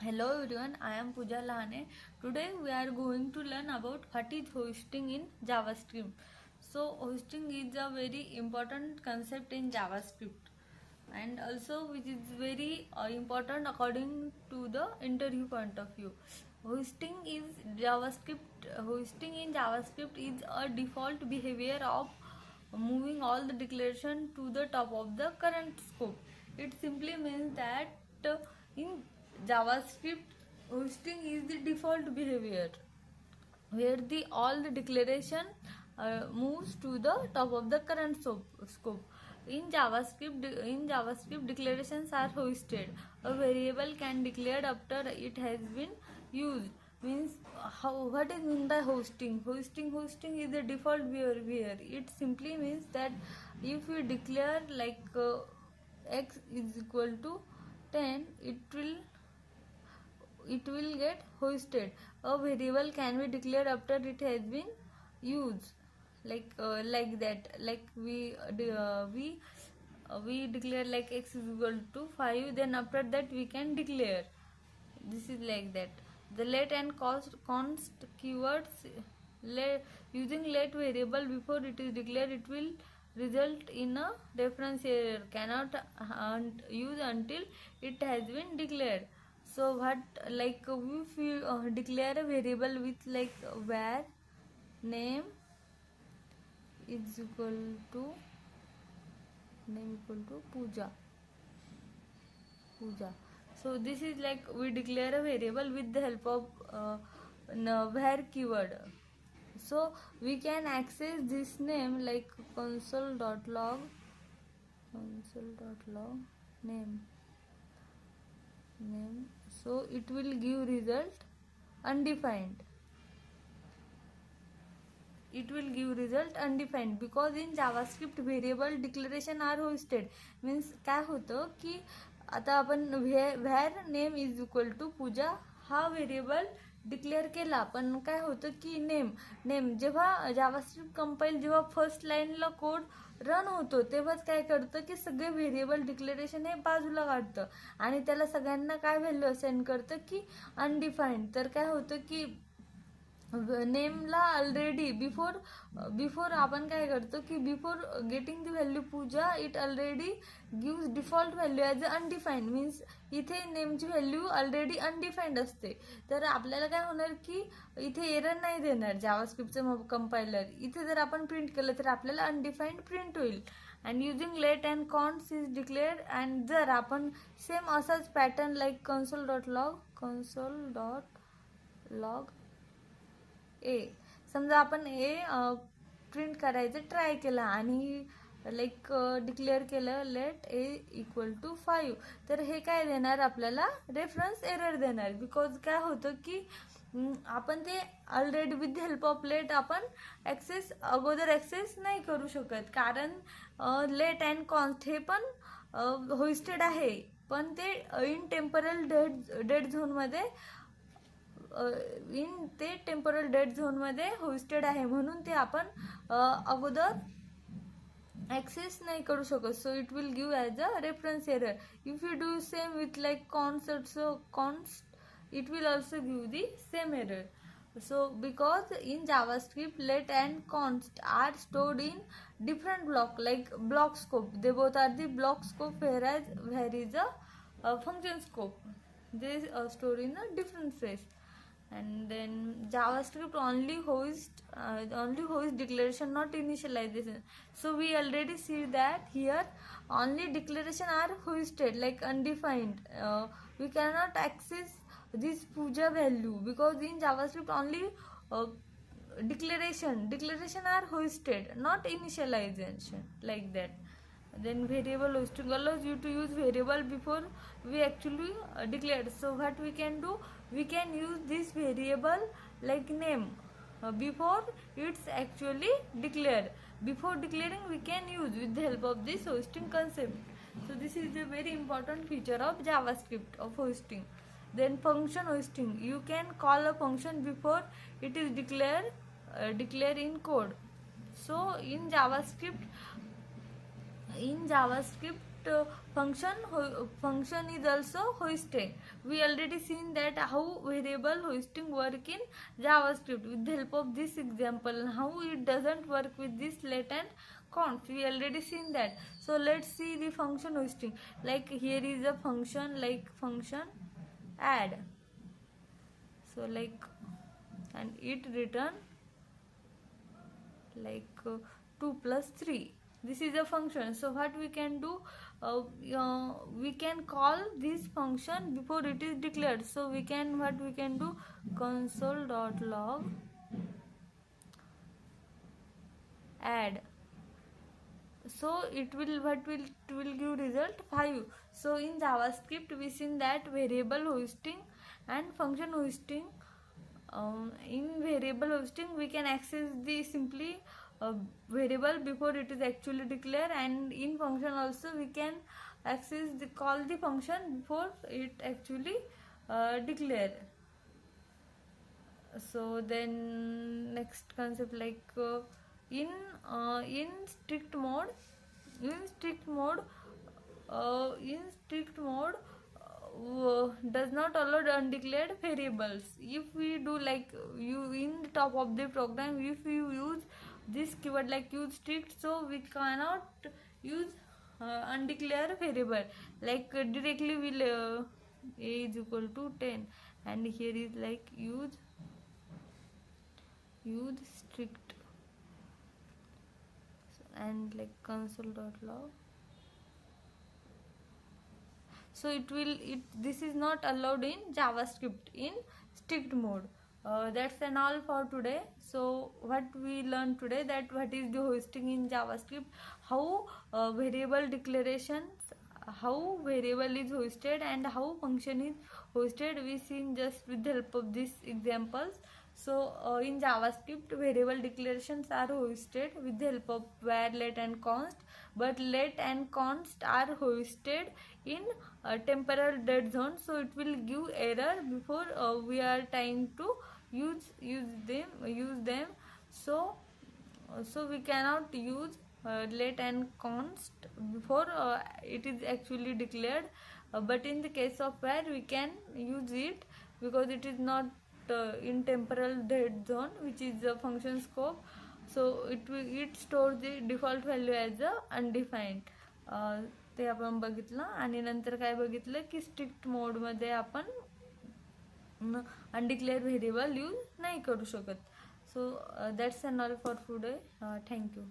Hello everyone, I am Pooja Lahane. Today we are going to learn about what is hoisting in JavaScript. So hoisting is a very important concept in JavaScript and also which is very important according to the interview point of view. Hoisting in JavaScript is a default behavior of moving all the declaration to the top of the current scope. It simply means that in JavaScript, hoisting is the default behavior where the all the declaration moves to the top of the current scope. In JavaScript, declarations are hoisted. A variable can declared after it has been used. Means how what is meant by hosting? Hosting is the default behavior. It simply means that if we declare like x is equal to 10, it will get hoisted. A variable can be declared after it has been used, like that. Like we declare like x is equal to 5. Then after that we can declare. This is like that. The let and const keywords. Using let variable before it is declared, it will result in a reference error. Cannot use until it has been declared. So what, like if we declare a variable with like var name is equal to Pooja. So this is like we declare a variable with the help of var keyword. So we can access this name like console.log name. So it will give result undefined. Because in JavaScript variable declaration are hoisted. Means काय होतं की आता आपण var name is equal to पूजा हा variable declare केला, पण काय होतं की नेम जेव्हा जावास्क्रिप्ट कंपाईल जेव्हा फर्स्ट लाईनला कोड रन होतो तेव्हाच काय करतं की सगळे व्हेरिएबल डिक्लेरेशन हे बाजूला काढतं आणि त्याला सगळ्यांना काय व्हॅल्यू असाइन करतं की अनडिफाईन्ड. तर काय होतं की नेमला ऑलरेडी बिफोर आपण काय करतो की before getting the value Pooja it already gives default value as a undefined. Means इथे नेमची व्हॅल्यू ऑलरेडी अनडिफाईन्ड असते. तर आपल्याला काय होणार की इथे एरर नाही देणार जावास्क्रिप्टचं कंपायलर. इथे जर आपण प्रिंट केलं तर आपल्याला अनडिफाईन्ड प्रिंट होईल. And using let and const is declared. And जर आपण सेम असाच पॅटर्न लाईक console.log ए समजा आपण ए प्रिंट करायचं ट्राय केला आणि लाईक डिक्लेअर केलं लेट ए इक्वल टू 5, तर हे काय देणार आपल्याला रेफरन्स एरर देणार. बिकॉज काय होतं की आपण ते already with help of let आपण अगोदर ॲक्सेस नाही करू शकत, कारण लेट अँड कॉन्स्ट हे पण होइस्टेड आहे, पण ते इन टेम्परल डेड झोनमध्ये टेम्पोरल डेड झोनमध्ये होस्टेड आहे, म्हणून ते आपण अगोदर ॲक्सेस नाही करू शकत. So it will give as a reference error. If you do same with like const it will also give the same error. So because in JavaScript let and const are stored in different block like block scope. They both are the block scope, whereas there is a function scope. They are stored in a different phrase. And then JavaScript only hoist declaration, not initialization. So we already see that here only declaration are hoisted like undefined. We cannot access this Pooja value because in JavaScript only declaration are hoisted, not initialization, like that. Then variable hoisting allows you to use variable before we actually declared. So what we can do, we can use this variable like name before it's actually declared. Before declaring we can use with the help of this hoisting concept. So this is a very important feature of JavaScript of hoisting. Then function hoisting, you can call a function before it is declare in code. So in JavaScript function is also hoisted. We already seen that how variable hoisting work in JavaScript with the help of this example, how it doesn't work with this let and const. We already seen that. So let's see the function hoisting. Like here is a function like function add. So like, and it return like 2 plus 3. This is a function. So what we can do, we can call this function before it is declared. So we can do console.log add. So it will give result 5. So in JavaScript we seen that variable hoisting and function hoisting. In variable hoisting we can access the simply variable before it is actually declared, and in function also we can access the call the function before it actually declare. So then next concept like in strict mode in strict mode does not allow undeclared variables. If we do like you in the top of the program, if you use this keyword like use strict, so we cannot use undeclared variable. Like directly will a is equal to 10, and here is like use strict, and like console.log. So this is not allowed in JavaScript in strict mode. That's an all for today. So what we learned today, that what is the hoisting in JavaScript, how variable declarations, how variable is hoisted, and how function is hoisted. We seen just with the help of these examples. So in JavaScript variable declarations are hoisted with the help of var, let and const, but let and const are hoisted in temporal dead zone. So it will give error before we are trying to use them. So we cannot use let and const before it is actually declared, but in the case of var we can use it because it is not in temporal dead zone, which is the function scope. So it stores the default value as a undefined. ते आपण बघितलं. आणि नंतर काय बघितलं की strict mode मध्ये आपण अनडिक्लेअर व्हेरिएबल यूज नाही करू शकत. So that's an all for today. Thank you.